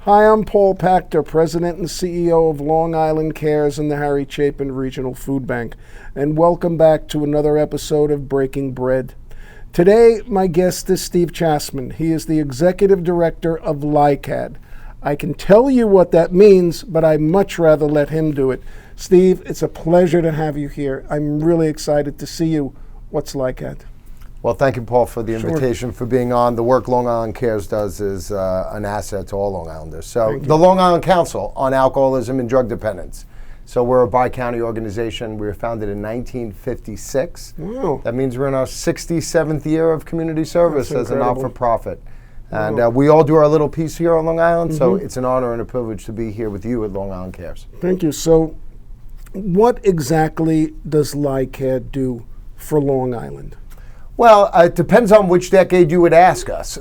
Hi, I'm Paul Pachter, President and CEO of Long Island Cares and the Harry Chapin Regional Food Bank, and welcome back to another episode of Breaking Bread. Today, my guest is Steve Chassman. He is the Executive Director of LICADD. I can tell you what that means, but I'd much rather let him do it. Steve, it's a pleasure to have you here. I'm really excited to see you. What's LICADD? Well, thank you, Paul, for the invitation, for being on. The work Long Island Cares does is an asset to all Long Islanders. So the Long Island Council on Alcoholism and Drug Dependence. So we're a bi-county organization. We were founded in 1956. Wow. That means we're in our 67th year of community service as a not-for-profit. And Wow. we all do our little piece here on Long Island, so it's an honor and a privilege to be here with you at Long Island Cares. Thank you. So what exactly does LICADD do for Long Island? Well, it depends on which decade you would ask us.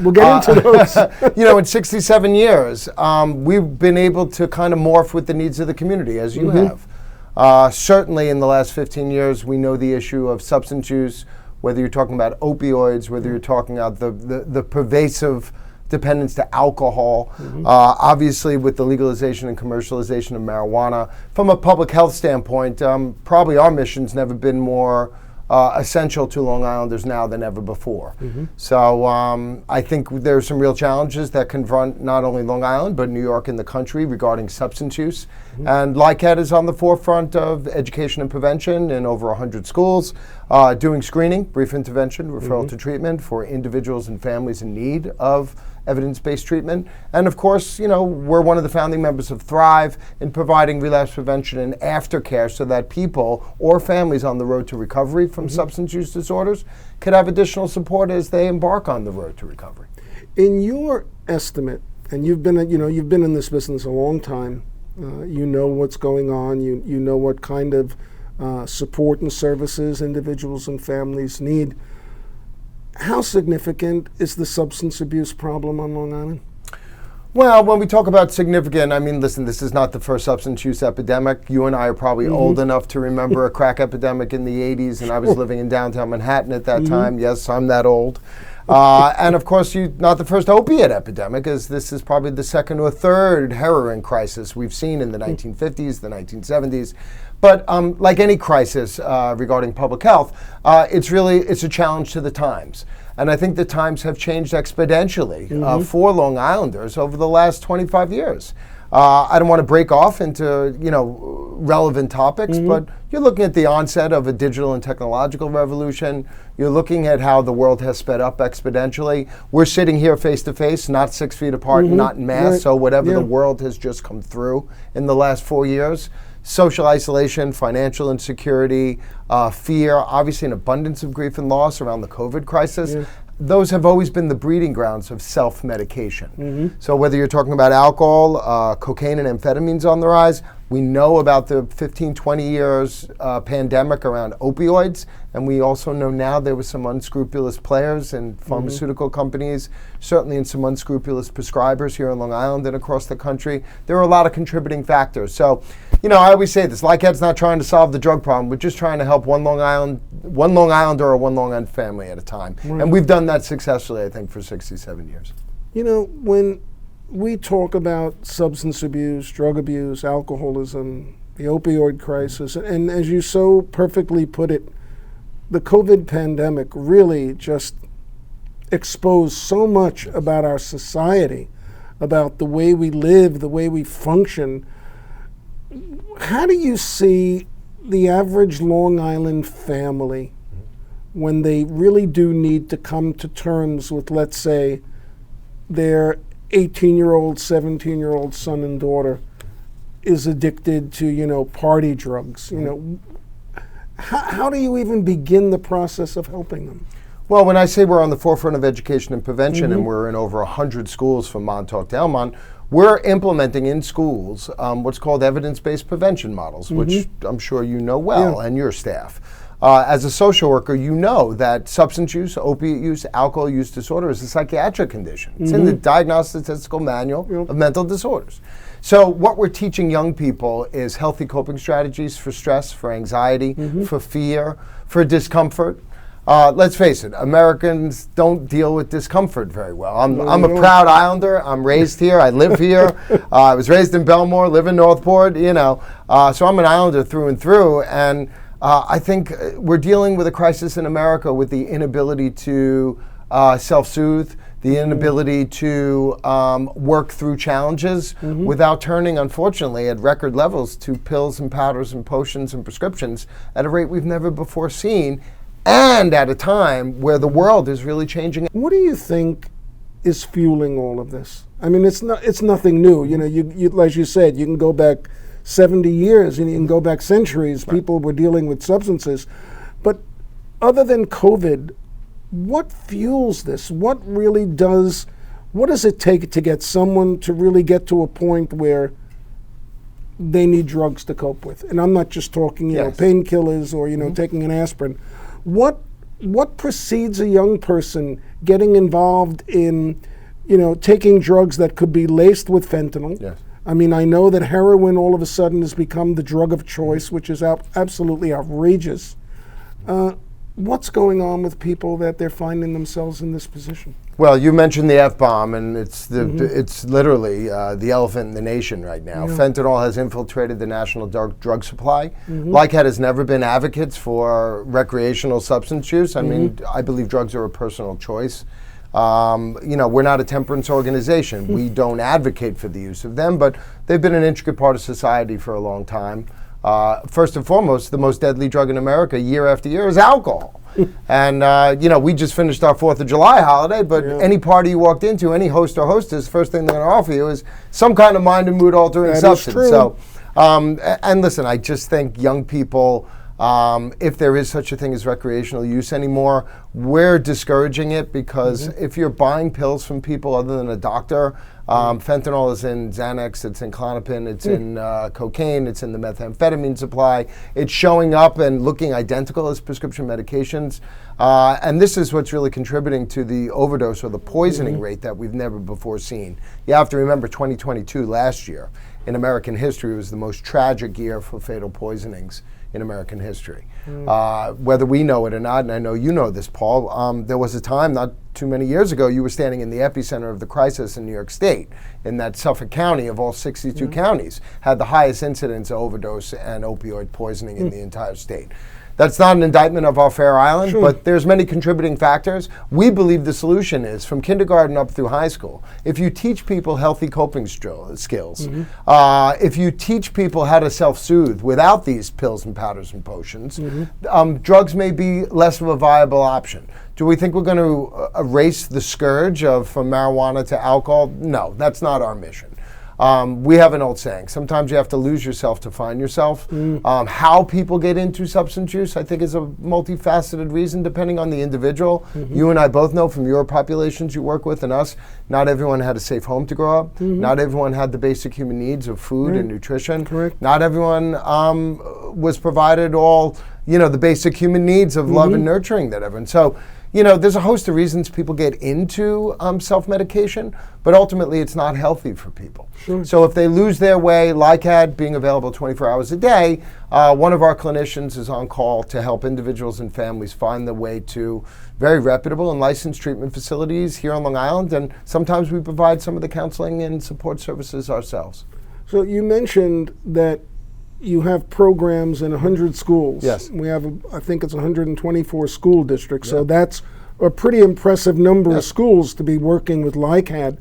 We'll get into those. In 67 years, we've been able to kind of morph with the needs of the community, as you have. Certainly in the last 15 years, we know the issue of substance use, whether you're talking about opioids, whether you're talking about the pervasive dependence to alcohol, obviously with the legalization and commercialization of marijuana. From a public health standpoint, probably our mission's never been more essential to Long Islanders now than ever before. So I think there's some real challenges that confront not only Long Island, but New York and the country regarding substance use. And LICADD is on the forefront of education and prevention in over 100 schools, doing screening, brief intervention, referral to treatment for individuals and families in need of evidence-based treatment. And of course, we're one of the founding members of Thrive in providing relapse prevention and aftercare so that people or families on the road to recovery from substance use disorders could have additional support as they embark on the road to recovery. In your estimate, and you've been in this business a long time, you know what's going on, you know what kind of support and services individuals and families need. How significant is the substance abuse problem on Long Island? Well, when we talk about significant, listen, this is not the first substance use epidemic. You and I are probably old enough to remember a crack epidemic in the 80s, and I was living in downtown Manhattan at that time. Yes, I'm that old. And of course, not the first opiate epidemic, as this is probably the second or third heroin crisis we've seen in the 1950s, the 1970s. But like any crisis regarding public health, it's a challenge to the times. And I think the times have changed exponentially for Long Islanders over the last 25 years. I don't want to break off into relevant topics, but you're looking at the onset of a digital and technological revolution. You're looking at how the world has sped up exponentially. We're sitting here face to face, not 6 feet apart, not in mass. So whatever the world has just come through in the last 4 years. Social isolation, financial insecurity, fear, obviously an abundance of grief and loss around the COVID crisis. Those have always been the breeding grounds of self-medication. So whether you're talking about alcohol, cocaine and amphetamines on the rise, we know about the 15, 20 years pandemic around opioids, and we also know now there were some unscrupulous players and pharmaceutical companies, certainly in some unscrupulous prescribers here in Long Island and across the country. There are a lot of contributing factors. So, I always say this, LICADD's not trying to solve the drug problem. We're just trying to help one Long Islander or one Long Island family at a time. And we've done that successfully, I think, for 67 years. When we talk about substance abuse, drug abuse, alcoholism, the opioid crisis, and as you so perfectly put it, the COVID pandemic really just exposed so much about our society, about the way we live, the way we function. How do you see the average Long Island family when they really do need to come to terms with, let's say, their 18-year-old, 17-year-old son and daughter is addicted to, party drugs? How do you even begin the process of helping them? Well, when I say we're on the forefront of education and prevention, and we're in over 100 schools from Montauk to Elmont, we're implementing in schools what's called evidence-based prevention models, which I'm sure you know well, and your staff. As a social worker, you know that substance use, opiate use, alcohol use disorder is a psychiatric condition. It's in the Diagnostic Statistical Manual of Mental Disorders. So what we're teaching young people is healthy coping strategies for stress, for anxiety, for fear, for discomfort. let's face it, Americans don't deal with discomfort very well. I'm a proud Islander. I'm raised here. I live here. I was raised in Belmore, live in Northport, so I'm an Islander through and through. And I think we're dealing with a crisis in America with the inability to self-soothe, the inability to work through challenges without turning, unfortunately, at record levels to pills and powders and potions and prescriptions at a rate we've never before seen, and at a time where the world is really changing. What do you think is fueling all of this? I mean, it's nothing new. You as you said, you can go back 70 years and you can go back centuries. Right. People were dealing with substances. But other than COVID, what fuels this? What does it take to get someone to really get to a point where they need drugs to cope with? And I'm not just talking, painkillers or, taking an aspirin. What precedes a young person getting involved in, taking drugs that could be laced with fentanyl? Yes. I mean, I know that heroin all of a sudden has become the drug of choice, which is absolutely outrageous. What's going on with people that they're finding themselves in this position? Well, you mentioned the F-bomb, and it's literally the elephant in the nation right now. Yeah. Fentanyl has infiltrated the national drug supply. LICADD has never been advocates for recreational substance use. I mean, I believe drugs are a personal choice. We're not a temperance organization. We don't advocate for the use of them, but they've been an intricate part of society for a long time. First and foremost, the most deadly drug in America year after year is alcohol. And, we just finished our 4th of July holiday, but any party you walked into, any host or hostess, first thing they're going to offer you is some kind of mind and mood altering substance. Is true. So, and listen, I just think young people, if there is such a thing as recreational use anymore, we're discouraging it because if you're buying pills from people other than a doctor, fentanyl is in Xanax, it's in Klonopin, it's in cocaine, it's in the methamphetamine supply. It's showing up and looking identical as prescription medications. And this is what's really contributing to the overdose or the poisoning rate that we've never before seen. You have to remember 2022, last year, in American history, was the most tragic year for fatal poisonings in American history. Whether we know it or not, and I know you know this, Paul, there was a time not too many years ago you were standing in the epicenter of the crisis in New York State, in that Suffolk County of all 62 counties had the highest incidence of overdose and opioid poisoning in the entire state. That's not an indictment of our fair island, but there's many contributing factors. We believe the solution is from kindergarten up through high school. If you teach people healthy coping skills, if you teach people how to self-soothe without these pills and powders and potions, drugs may be less of a viable option. Do we think we're going to erase the scourge from marijuana to alcohol? No, that's not our mission. We have an old saying, sometimes you have to lose yourself to find yourself. How people get into substance use, I think, is a multifaceted reason depending on the individual. You and I both know from your populations you work with and us, not everyone had a safe home to grow up. Not everyone had the basic human needs of food and nutrition. Correct. Not everyone was provided all, the basic human needs of love and nurturing that everyone. So, there's a host of reasons people get into self-medication, but ultimately it's not healthy for people. So if they lose their way, LICADD being available 24 hours a day, one of our clinicians is on call to help individuals and families find their way to very reputable and licensed treatment facilities here on Long Island, and sometimes we provide some of the counseling and support services ourselves. So you mentioned that you have programs in 100 schools. Yes. We have, I think it's 124 school districts. So that's a pretty impressive number of schools to be working with LICADD.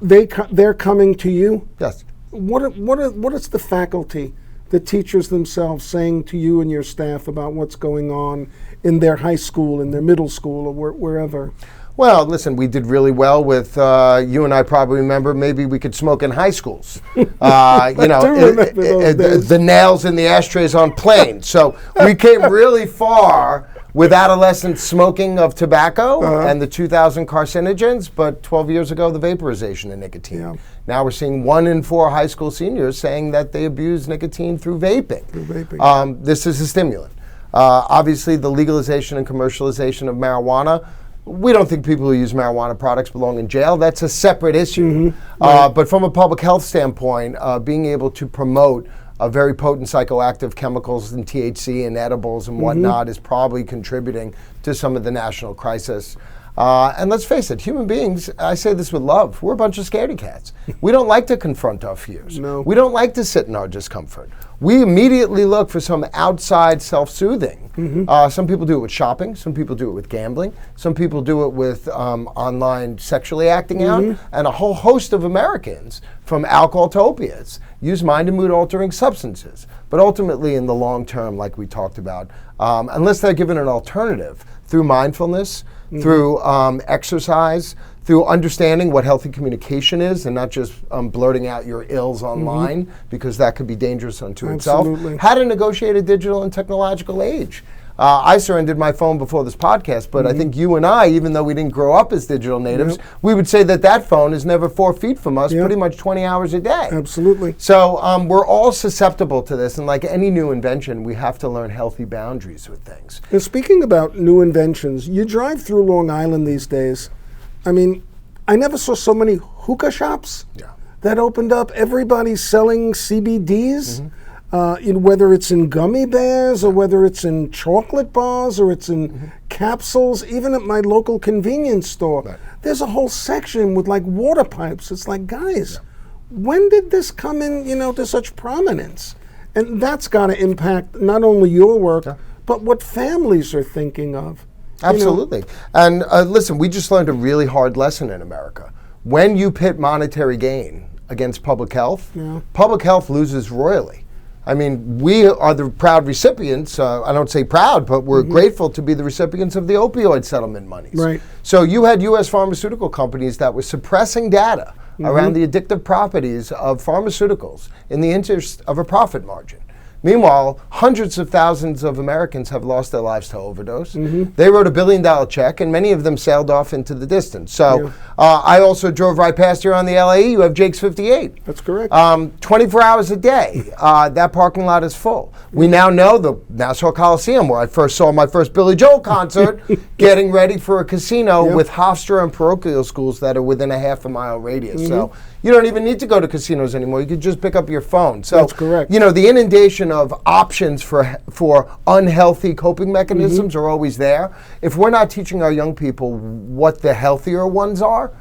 They're coming to you? Yes. What is the faculty, the teachers themselves, saying to you and your staff about what's going on in their high school, in their middle school, or wherever? Well, listen, we did really well with, you and I probably remember, maybe we could smoke in high schools. The nails in the ashtrays on planes. So we came really far with adolescent smoking of tobacco and the 2,000 carcinogens, but 12 years ago, the vaporization of nicotine. Yeah. Now we're seeing 1 in 4 high school seniors saying that they abuse nicotine through vaping. This is a stimulant. Obviously, the legalization and commercialization of marijuana, we don't think people who use marijuana products belong in jail. That's a separate issue. But from a public health standpoint, being able to promote very potent psychoactive chemicals and THC and edibles and whatnot is probably contributing to some of the national crisis. And let's face it, human beings, I say this with love, we're a bunch of scaredy cats. We don't like to confront our fears. No. We don't like to sit in our discomfort. We immediately look for some outside self-soothing. Some people do it with shopping. Some people do it with gambling. Some people do it with online sexually acting out. And a whole host of Americans, from alcohol to opiates, use mind and mood altering substances. But ultimately, in the long term, like we talked about, unless they're given an alternative through mindfulness, through exercise, through understanding what healthy communication is and not just blurting out your ills online, because that could be dangerous unto itself. How to negotiate a digital and technological age. I surrendered my phone before this podcast, but I think you and I, even though we didn't grow up as digital natives, we would say that that phone is never 4 feet from us, pretty much 20 hours a day. Absolutely. So we're all susceptible to this, and like any new invention, we have to learn healthy boundaries with things. And speaking about new inventions, you drive through Long Island these days. I mean, I never saw so many hookah shops that opened up. Everybody's selling CBDs. Whether it's in gummy bears or whether it's in chocolate bars or it's in capsules, even at my local convenience store, there's a whole section with like water pipes. It's like, guys, when did this come in, to such prominence? And that's got to impact not only your work, but what families are thinking of. Absolutely. And listen, we just learned a really hard lesson in America. When you pit monetary gain against public health loses royally. I mean, we are the proud recipients. I don't say proud, but we're grateful to be the recipients of the opioid settlement monies. Right. So you had U.S. pharmaceutical companies that were suppressing data around the addictive properties of pharmaceuticals in the interest of a profit margin. Meanwhile, hundreds of thousands of Americans have lost their lives to overdose. They wrote $1 billion check, and many of them sailed off into the distance. So I also drove right past here on the LAE. You have Jake's 58. That's correct. 24 hours a day, that parking lot is full. We now know the Nassau Coliseum, where I first saw my first Billy Joel concert, getting ready for a casino with Hofstra and parochial schools that are within a half-a-mile radius. So you don't even need to go to casinos anymore. You can just pick up your phone. So, that's correct. The inundation of options for unhealthy coping mechanisms are always there. If we're not teaching our young people what the healthier ones are,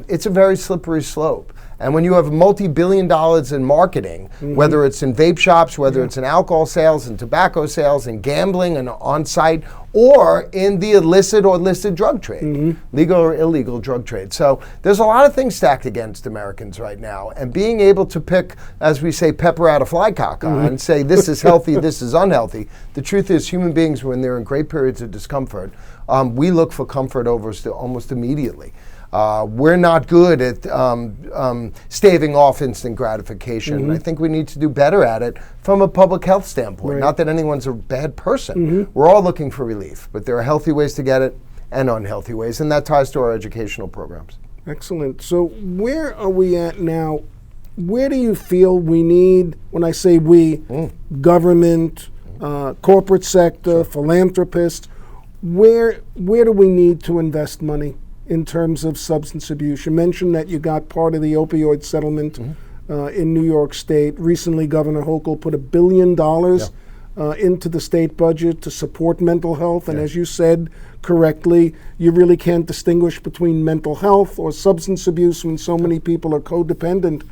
it's a very slippery slope. And when you have multi-billion dollars in marketing, whether it's in vape shops, whether it's in alcohol sales and tobacco sales and gambling and on-site, or in the illicit or listed drug trade, legal or illegal drug trade. So there's a lot of things stacked against Americans right now. And being able to pick, as we say, pepper out a fly cock and say this is healthy, this is unhealthy. The truth is human beings, when they're in great periods of discomfort, we look for comfort over almost immediately. We're not good at staving off instant gratification. I think we need to do better at it from a public health standpoint. Not that anyone's a bad person. We're all looking for relief, but there are healthy ways to get it and unhealthy ways, and that ties to our educational programs. Excellent. So where are we at now? Where do you feel we need, when I say we, government, corporate sector, philanthropists, where do we need to invest money in terms of substance abuse? You mentioned that you got part of the opioid settlement in New York State. Recently, Governor Hochul put $1 billion into the state budget to support mental health. And as you said correctly, you really can't distinguish between mental health or substance abuse when so many people are codependent.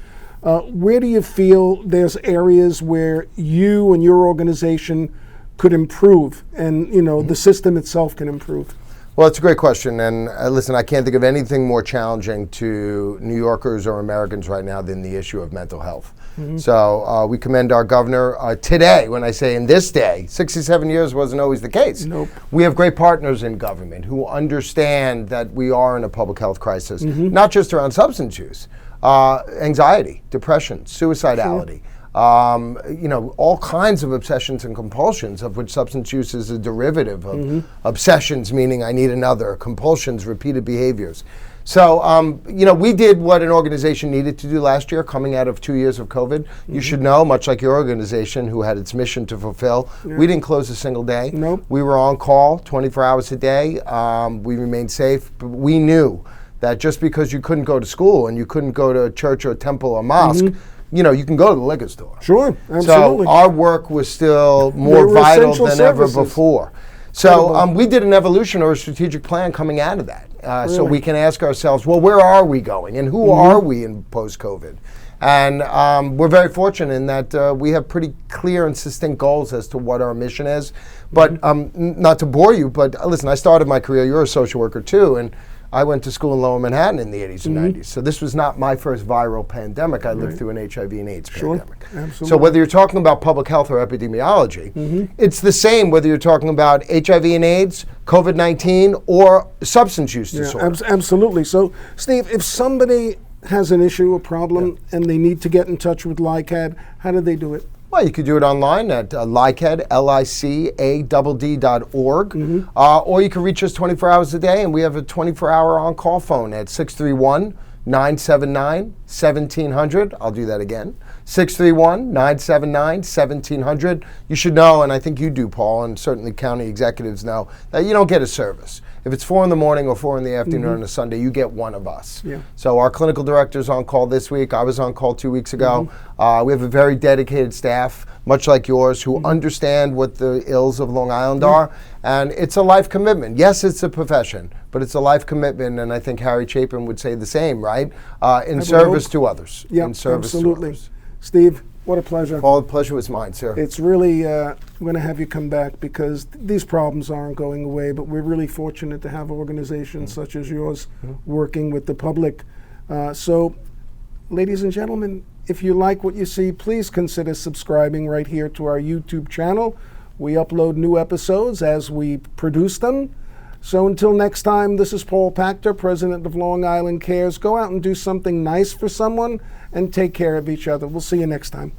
Where do you feel there's areas where you and your organization could improve and the system itself can improve? Well, it's a great question, and listen, I can't think of anything more challenging to New Yorkers or Americans right now than the issue of mental health. So we commend our governor today. When I say in this day, 67 years wasn't always the case. We have great partners in government who understand that we are in a public health crisis, not just around substance use, anxiety, depression, suicidality. All kinds of obsessions and compulsions, of which substance use is a derivative of obsessions, meaning I need another, compulsions, repeated behaviors. So, we did what an organization needed to do last year, coming out of 2 years of COVID. You should know, much like your organization, who had its mission to fulfill, we didn't close a single day. We were on call 24 hours a day. We remained safe, but we knew that just because you couldn't go to school and you couldn't go to a church or a temple or mosque, you can go to the liquor store. Sure, absolutely. So our work was still They more were vital essential than services. ever before. So we did an evolution or a strategic plan coming out of that. So we can ask ourselves, well, where are we going and who are we in post-COVID? And we're very fortunate in that we have pretty clear and succinct goals as to what our mission is. But not to bore you, but listen, I started my career, you're a social worker too, and I went to school in Lower Manhattan in the 80s and 90s. So this was not my first viral pandemic. I lived through an HIV and AIDS pandemic. Absolutely. So whether you're talking about public health or epidemiology, it's the same whether you're talking about HIV and AIDS, COVID-19, or substance use disorder. Absolutely. So, Steve, if somebody has an issue, a problem, and they need to get in touch with LICADD, how do they do it? Well, you could do it online at LICADD, LICADD.org, or you can reach us 24 hours a day, and we have a 24-hour on-call phone at 631-979-1700. I'll do that again. 631-979-1700. You should know, and I think you do, Paul, and certainly county executives know, that you don't get a service. If it's 4 in the morning or 4 in the afternoon on a Sunday, you get one of us. Yeah. So our clinical director's on call this week. I was on call 2 weeks ago. We have a very dedicated staff, much like yours, who understand what the ills of Long Island are. And it's a life commitment. Yes, it's a profession, but it's a life commitment. And I think Harry Chapin would say the same, right? In service to others. Yeah, in service absolutely. to others. Steve, what a pleasure. All the pleasure was mine, sir. It's really, we're going to have you come back because these problems aren't going away, but we're really fortunate to have organizations such as yours working with the public. So, ladies and gentlemen, if you like what you see, please consider subscribing right here to our YouTube channel. We upload new episodes as we produce them. So until next time, this is Paul Pachter, President of Long Island Cares. Go out and do something nice for someone and take care of each other. We'll see you next time.